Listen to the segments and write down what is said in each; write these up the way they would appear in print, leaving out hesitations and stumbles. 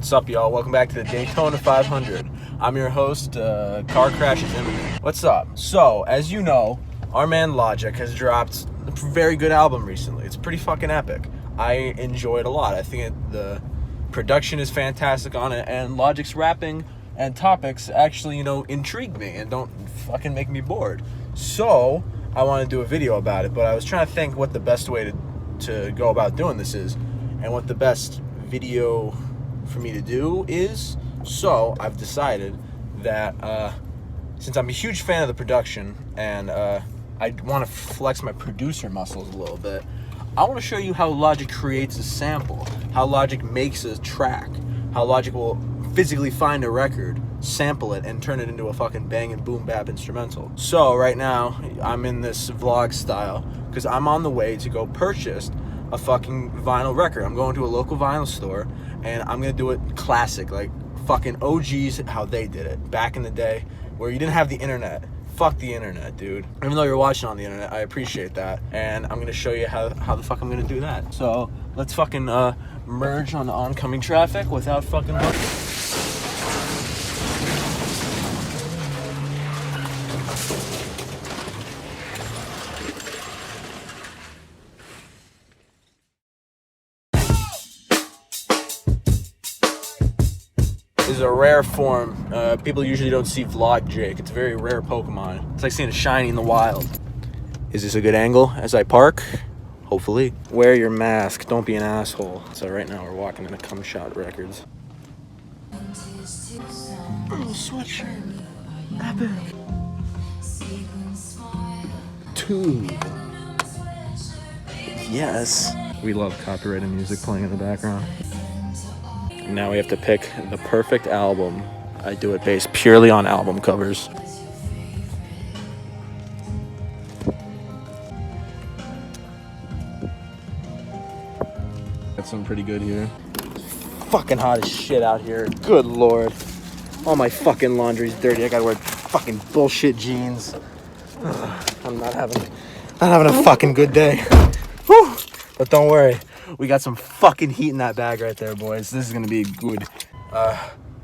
What's up, y'all? Welcome back to the Daytona 500. I'm your host, Car Crash is Imminent. What's up? So, as you know, our man Logic has dropped a very good album recently. It's pretty fucking epic. I enjoy it a lot. I think the production is fantastic on it, and Logic's rapping and topics actually, intrigue me and don't fucking make me bored. So, I want to do a video about it, but I was trying to think what the best way to go about doing this is, and what the best video for me to do is. So I've decided that since I'm a huge fan of the production and I want to flex my producer muscles a little bit, I want to show you how Logic creates a sample, how Logic makes a track, how Logic will physically find a record, sample it, and turn it into a fucking banging boom bap instrumental. So right now I'm in this vlog style because I'm on the way to go purchase a fucking vinyl record. I'm going to a local vinyl store and I'm gonna do it classic, like fucking OGs, how they did it back in the day where you didn't have the internet. Fuck the internet, dude. Even though you're watching on the internet, I appreciate that, and I'm gonna show you how the fuck I'm gonna do that. So let's fucking merge on the oncoming traffic without fucking looking. Is a rare form. People usually don't see Vlog Jake. It's a very rare Pokemon. It's like seeing a shiny in the wild. Is this a good angle as I park? Hopefully. Wear your mask. Don't be an asshole. So right now we're walking into Cum Shot Records. Oh, sweatshirt. Epic. 2. Yes. We love copyrighted music playing in the background. Now we have to pick the perfect album. I do it based purely on album covers. Got some pretty good here. It's fucking hot as shit out here. Good lord. All my fucking laundry's dirty. I gotta wear fucking bullshit jeans. I'm not having a fucking good day. Whew. But don't worry. We got some fucking heat in that bag right there, boys. This is gonna be good.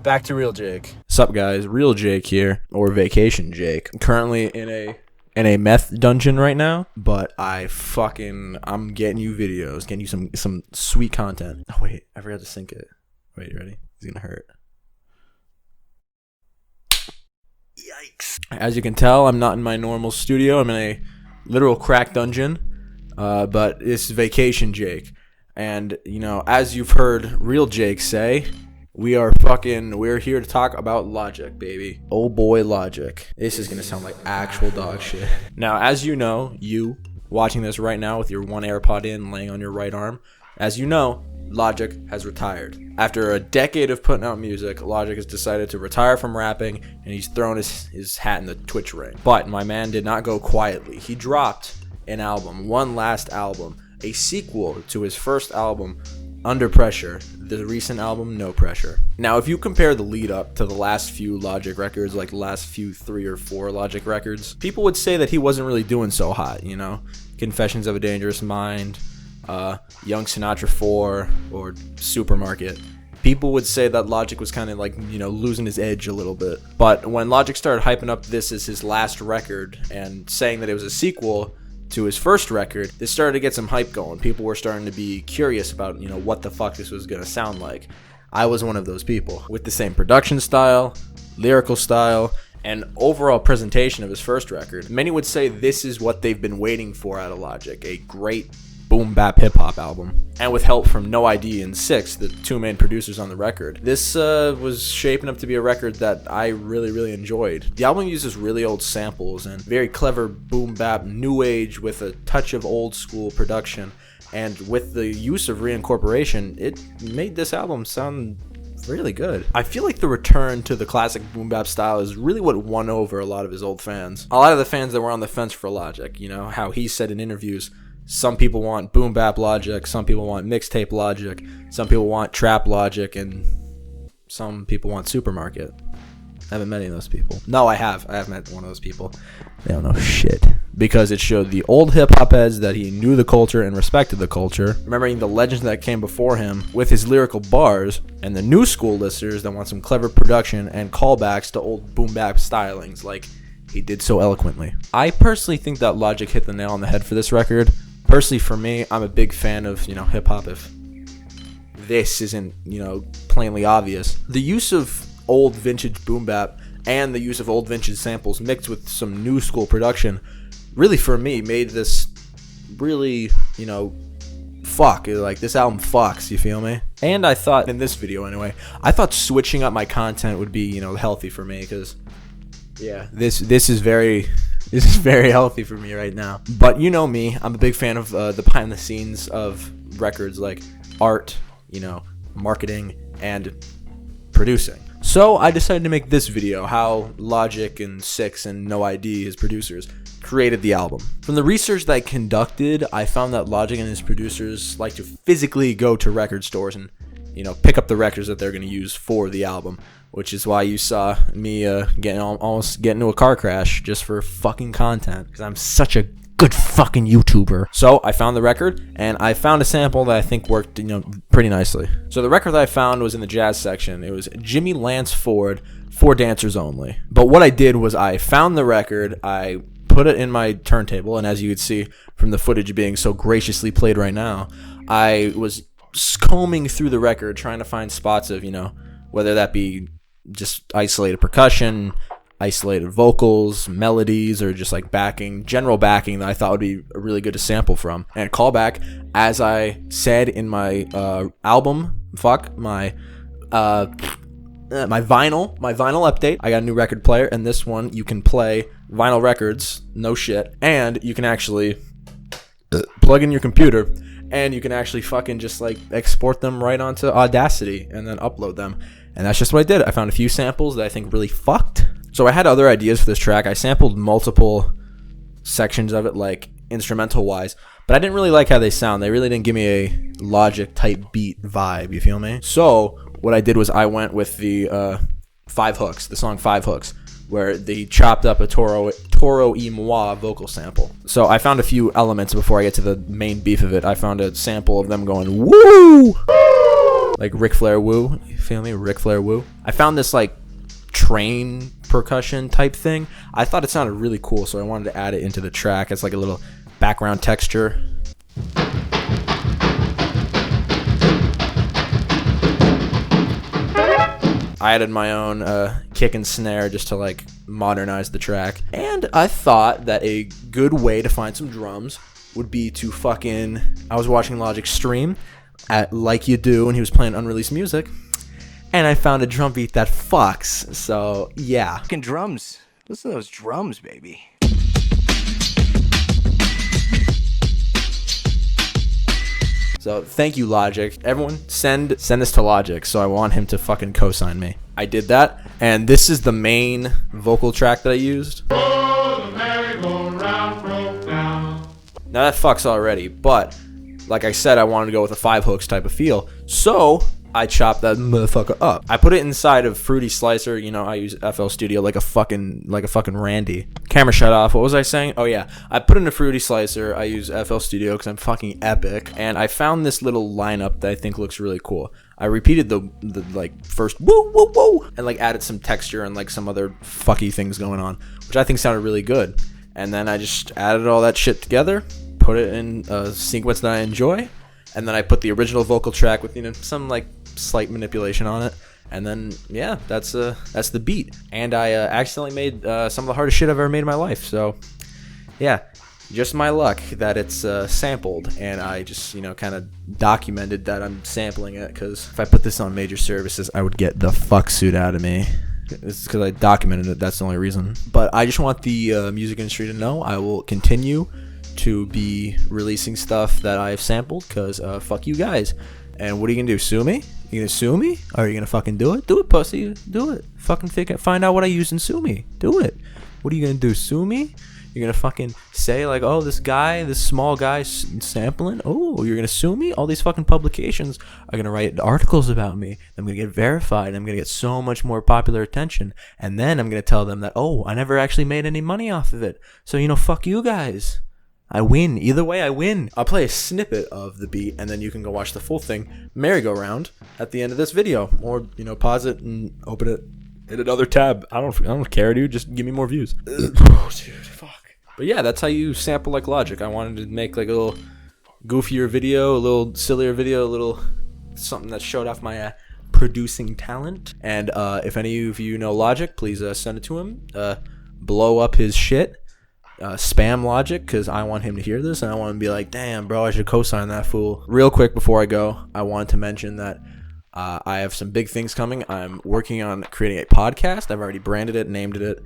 Back to Real Jake. Sup, guys? Real Jake here, or Vacation Jake. Currently in a meth dungeon right now, but I'm getting you videos, getting you some sweet content. Oh wait, I forgot to sync it. Wait, you ready? It's gonna hurt. Yikes! As you can tell, I'm not in my normal studio. I'm in a literal crack dungeon. But it's Vacation Jake. And, as you've heard Real Jake say, we're here to talk about Logic, baby. Oh boy, Logic. This is gonna sound like actual dog shit. Now, as you know, you watching this right now with your one AirPod in, laying on your right arm, as you know, Logic has retired. After a decade of putting out music, Logic has decided to retire from rapping, and he's thrown his hat in the Twitch ring. But my man did not go quietly. He dropped an album, one last album, a sequel to his first album, Under Pressure, the recent album, No Pressure. Now, if you compare the lead up to the last few Logic records, like the last few 3 or 4 Logic records, people would say that he wasn't really doing so hot, Confessions of a Dangerous Mind, Young Sinatra 4, or Supermarket. People would say that Logic was kind of like, losing his edge a little bit. But when Logic started hyping up this as his last record and saying that it was a sequel to his first record, this started to get some hype going. People were starting to be curious about, what the fuck this was going to sound like. I was one of those people. With the same production style, lyrical style, and overall presentation of his first record, many would say this is what they've been waiting for out of Logic, a great boom bap hip hop album. And with help from No ID and Six, the 2 main producers on the record, this was shaping up to be a record that I really, really enjoyed. The album uses really old samples and very clever boom bap new age with a touch of old school production. And with the use of reincorporation, it made this album sound really good. I feel like the return to the classic boom bap style is really what won over a lot of his old fans. A lot of the fans that were on the fence for Logic, how he said in interviews, some people want boom bap Logic, some people want mixtape Logic, some people want trap Logic, and some people want Supermarket. I haven't met any of those people. No, I have. I have met one of those people. They don't know shit. Because it showed the old hip-hop heads that he knew the culture and respected the culture, remembering the legends that came before him with his lyrical bars, and the new school listeners that want some clever production and callbacks to old boom-bap stylings, like he did so eloquently. I personally think that Logic hit the nail on the head for this record. Personally, for me, I'm a big fan of, hip-hop if this isn't, plainly obvious. The use of old vintage boom-bap and the use of old vintage samples mixed with some new school production really, for me, made this really, this album fucks, you feel me? And I thought, in this video anyway, I thought switching up my content would be, healthy for me, because, yeah, this is very healthy for me right now. But you know me, I'm a big fan of the behind the scenes of records, like art, marketing, and producing. So I decided to make this video, how Logic and Six and No ID, his producers, created the album. From the research that I conducted, I found that Logic and his producers like to physically go to record stores and, pick up the records that they're going to use for the album, which is why you saw me almost get into a car crash just for fucking content, because I'm such a good fucking YouTuber. So I found the record, and I found a sample that I think worked, pretty nicely. So the record that I found was in the jazz section. It was Jimmy Lance Ford, For Dancers Only. But what I did was I found the record, I put it in my turntable, and as you could see from the footage being so graciously played right now, I was combing through the record trying to find spots of, whether that be just isolated percussion, isolated vocals, melodies, or just like general backing that I thought would be really good to sample from. And callback, as I said in my my vinyl update, I got a new record player, and this one you can play vinyl records, no shit, and you can actually plug in your computer, and you can actually fucking just like export them right onto Audacity and then upload them. And that's just what I did. I found a few samples that I think really fucked. So I had other ideas for this track. I sampled multiple sections of it, like instrumental wise, but I didn't really like how they sound. They really didn't give me a Logic type beat vibe, you feel me? So what I did was I went with the Five Hooks, the song Five Hooks, where they chopped up a Toro y Moi vocal sample. So I found a few elements before I get to the main beef of it. I found a sample of them going woo, like Ric Flair woo, you feel me? Ric Flair woo. I found this like train percussion type thing. I thought it sounded really cool, so I wanted to add it into the track as like a little background texture. I added my own kick and snare just to like modernize the track. And I thought that a good way to find some drums would be to I was watching Logic stream at Like You Do, and he was playing unreleased music, and I found a drum beat that fucks. So yeah. Fucking drums. Listen to those drums, baby. So thank you, Logic. Everyone, send this to Logic, so I want him to fucking co-sign me. I did that, and this is the main vocal track that I used. Now that fucks already, but like I said, I wanted to go with a Five Hooks type of feel, so I chopped that motherfucker up. I put it inside of Fruity Slicer. I use FL Studio like a fucking Randy. Camera shut off. What was I saying? Oh yeah, I put in a Fruity Slicer. I use FL Studio because I'm fucking epic. And I found this little lineup that I think looks really cool. I repeated the like first woo woo woo and like added some texture and like some other fucky things going on, which I think sounded really good. And then I just added all that shit together, put it in a sequence that I enjoy, and then I put the original vocal track with some like slight manipulation on it, and then yeah, that's the beat. And I accidentally made some of the hardest shit I've ever made in my life. So yeah, just my luck that it's sampled, and I just kind of documented that I'm sampling it, because if I put this on major services, I would get the fuck suit out of me. It's because I documented it. That's the only reason. But I just want the music industry to know I will continue to be releasing stuff that I have sampled, because fuck you guys. And what are you gonna do? Sue me? You gonna sue me? Are you gonna fucking do it? Do it, pussy. Do it. Fucking find out what I use and sue me. Do it. What are you gonna do? Sue me? You're gonna fucking say like, oh, this small guy sampling. Oh, you're gonna sue me? All these fucking publications are gonna write articles about me. I'm gonna get verified. I'm gonna get so much more popular attention. And then I'm gonna tell them that, oh, I never actually made any money off of it. So, fuck you guys. I win. Either way, I win. I'll play a snippet of the beat, and then you can go watch the full thing, merry-go-round, at the end of this video. Or, pause it and open it. Hit another tab. I don't care, dude. Just give me more views. Oh, dude, fuck. But yeah, that's how you sample like Logic. I wanted to make like a little goofier video, a little sillier video, a little something that showed off my producing talent. And if any of you know Logic, please send it to him. Blow up his shit. Spam Logic, because I want him to hear this, and I want him to be like, damn, bro, I should co-sign that fool. Real quick before I go, I wanted to mention that I have some big things coming. I'm working on creating a podcast. I've already branded it, named it,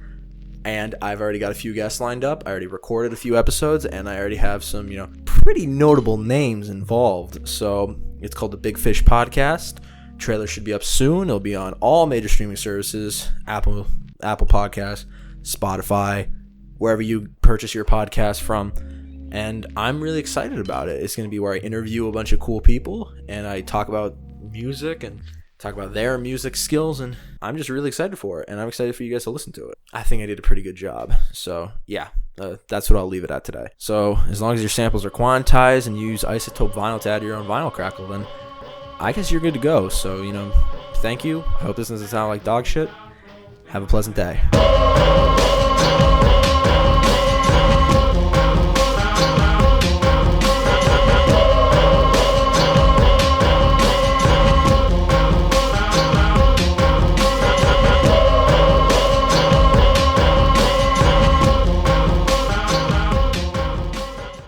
and I've already got a few guests lined up. I already recorded a few episodes, and I already have some, pretty notable names involved. So it's called the Big Fish Podcast. Trailer should be up soon. It'll be on all major streaming services, Apple Podcasts, Spotify, wherever you purchase your podcast from. And I'm really excited about it. It's going to be where I interview a bunch of cool people and I talk about music and talk about their music skills, and I'm just really excited for it, and I'm excited for you guys to listen to it. I think I did a pretty good job. So yeah, that's what I'll leave it at today. So as long as your samples are quantized and you use isotope vinyl to add your own vinyl crackle, then I guess you're good to go. So thank you. I hope this doesn't sound like dog shit. Have a pleasant day.